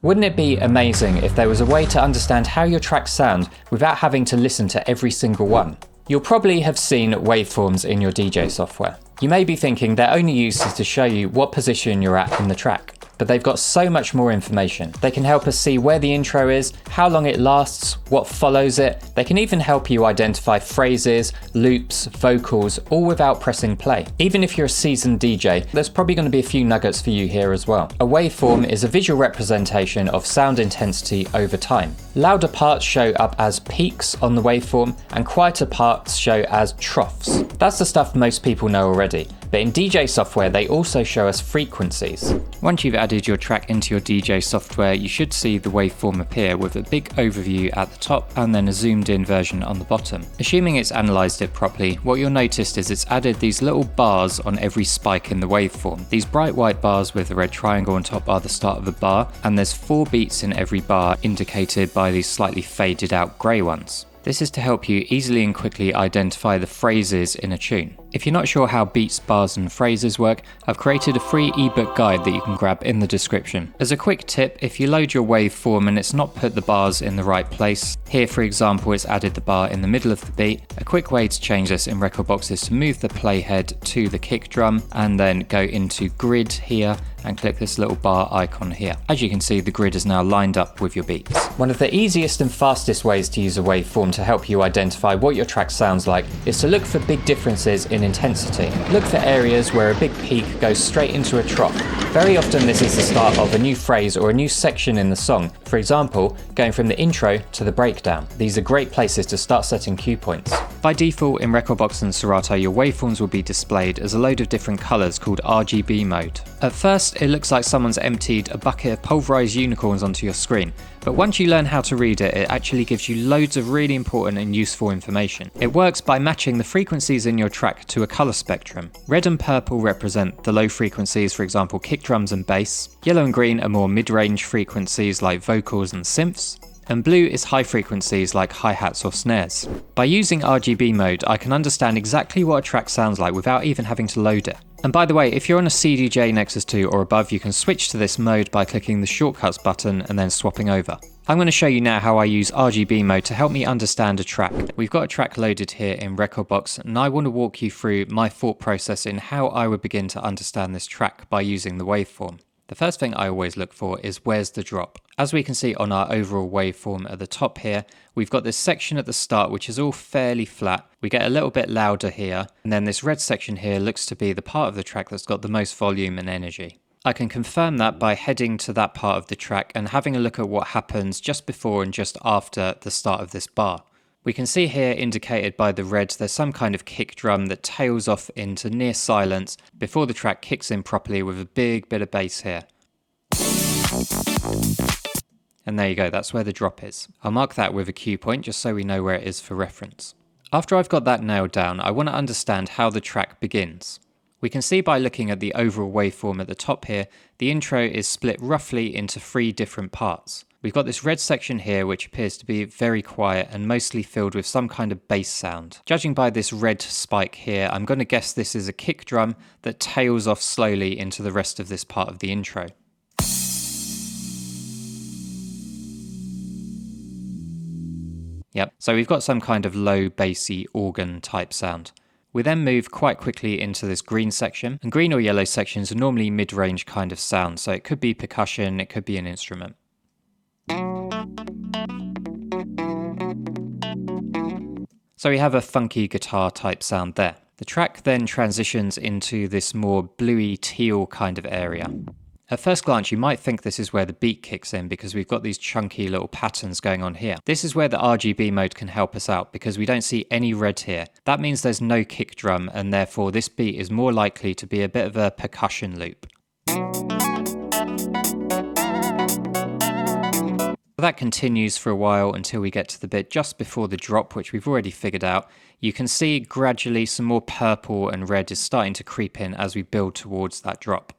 Wouldn't it be amazing if there was a way to understand how your tracks sound without having to listen to every single one? You'll probably have seen waveforms in your DJ software. You may be thinking their only use is to show you what position you're at in the track, but they've got so much more information. They can help us see where the intro is, how long it lasts, what follows it. They can even help you identify phrases, loops, vocals, all without pressing play. Even if you're a seasoned DJ, there's probably going to be a few nuggets for you here as well. A waveform is a visual representation of sound intensity over time. Louder parts show up as peaks on the waveform, and quieter parts show as troughs. That's the stuff most people know already. But in DJ software, they also show us frequencies. Once you've added your track into your DJ software, you should see the waveform appear with a big overview at the top and then a zoomed in version on the bottom. Assuming it's analysed it properly, what you'll notice is it's added these little bars on every spike in the waveform. These bright white bars with the red triangle on top are the start of a bar, and there's 4 beats in every bar indicated by these slightly faded out grey ones. This is to help you easily and quickly identify the phrases in a tune. If you're not sure how beats, bars and phrases work, I've created a free ebook guide that you can grab in the description. As a quick tip, if you load your waveform and it's not put the bars in the right place, here for example it's added the bar in the middle of the beat, a quick way to change this in Rekordbox is to move the playhead to the kick drum and then go into grid here and click this little bar icon here. As you can see, the grid is now lined up with your beats. One of the easiest and fastest ways to use a waveform to help you identify what your track sounds like is to look for big differences in intensity. Look for areas where a big peak goes straight into a trough. Very often this is the start of a new phrase or a new section in the song. For example, going from the intro to the breakdown. These are great places to start setting cue points. By default in Rekordbox and Serato, your waveforms will be displayed as a load of different colours called RGB Mode. At first, it looks like someone's emptied a bucket of pulverised unicorns onto your screen, but once you learn how to read it, it actually gives you loads of really important and useful information. It works by matching the frequencies in your track to a colour spectrum. Red and purple represent the low frequencies, for example kick drums and bass. Yellow and green are more mid-range frequencies like vocals and synths. And blue is high frequencies like hi-hats or snares. By using RGB mode, I can understand exactly what a track sounds like without even having to load it. And by the way, if you're on a CDJ Nexus 2 or above, you can switch to this mode by clicking the shortcuts button and then swapping over. I'm going to show you now how I use RGB mode to help me understand a track. We've got a track loaded here in Rekordbox, and I want to walk you through my thought process in how I would begin to understand this track by using the waveform. The first thing I always look for is where's the drop. As we can see on our overall waveform at the top here, we've got this section at the start which is all fairly flat. We get a little bit louder here, and then this red section here looks to be the part of the track that's got the most volume and energy. I can confirm that by heading to that part of the track and having a look at what happens just before and just after the start of this bar. We can see here indicated by the red there's some kind of kick drum that tails off into near silence before the track kicks in properly with a big bit of bass here. And there you go, that's where the drop is. I'll mark that with a cue point just so we know where it is for reference. After I've got that nailed down, I want to understand how the track begins. We can see by looking at the overall waveform at the top here, the intro is split roughly into 3 different parts. We've got this red section here which appears to be very quiet and mostly filled with some kind of bass sound. Judging by this red spike here, I'm going to guess this is a kick drum that tails off slowly into the rest of this part of the intro. Yep, so we've got some kind of low bassy organ type sound. We then move quite quickly into this green section, and green or yellow sections are normally mid-range kind of sound, so it could be percussion, it could be an instrument. So we have a funky guitar type sound there. The track then transitions into this more bluey teal kind of area. At first glance, you might think this is where the beat kicks in because we've got these chunky little patterns going on here. This is where the RGB mode can help us out because we don't see any red here. That means there's no kick drum, and therefore this beat is more likely to be a bit of a percussion loop. That continues for a while until we get to the bit just before the drop, which we've already figured out. You can see gradually some more purple and red is starting to creep in as we build towards that drop.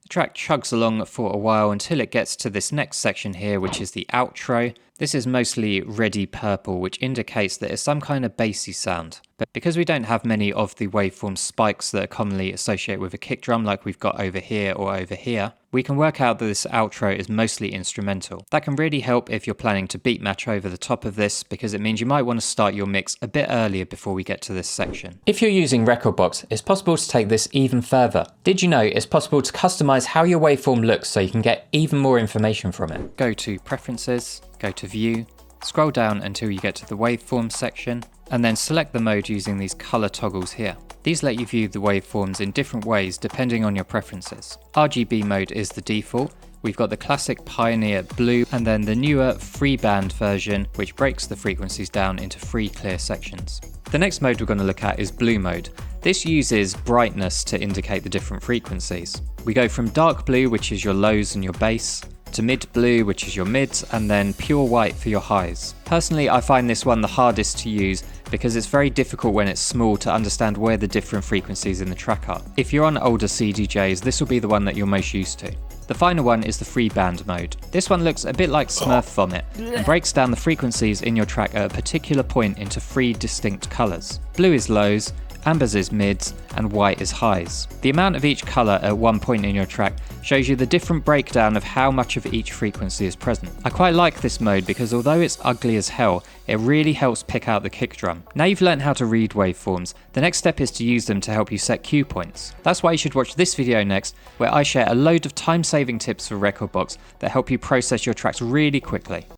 The track chugs along for a while until it gets to this next section here, which is the outro. This is mostly reddy purple, which indicates that it's some kind of bassy sound. But because we don't have many of the waveform spikes that are commonly associated with a kick drum like we've got over here or over here, we can work out that this outro is mostly instrumental. That can really help if you're planning to beat match over the top of this, because it means you might want to start your mix a bit earlier before we get to this section. If you're using Rekordbox, it's possible to take this even further. Did you know it's possible to customize how your waveform looks so you can get even more information from it? Go to Preferences, go to View, scroll down until you get to the Waveform section, and then select the mode using these color toggles here. These let you view the waveforms in different ways depending on your preferences. RGB mode is the default. We've got the classic Pioneer blue and then the newer free band version, which breaks the frequencies down into 3 clear sections. The next mode we're going to look at is blue mode. This uses brightness to indicate the different frequencies. We go from dark blue, which is your lows and your bass, to mid blue, which is your mids, and then pure white for your highs. Personally, I find this one the hardest to use because it's very difficult when it's small to understand where the different frequencies in the track are. If you're on older CDJs, this will be the one that you're most used to. The final one is the free band mode. This one looks a bit like Smurf Vomit and breaks down the frequencies in your track at a particular point into 3 distinct colours. Blue is lows, ambers is mids, and white is highs. The amount of each colour at one point in your track shows you the different breakdown of how much of each frequency is present. I quite like this mode because although it's ugly as hell, it really helps pick out the kick drum. Now you've learned how to read waveforms, the next step is to use them to help you set cue points. That's why you should watch this video next, where I share a load of time-saving tips for Rekordbox that help you process your tracks really quickly.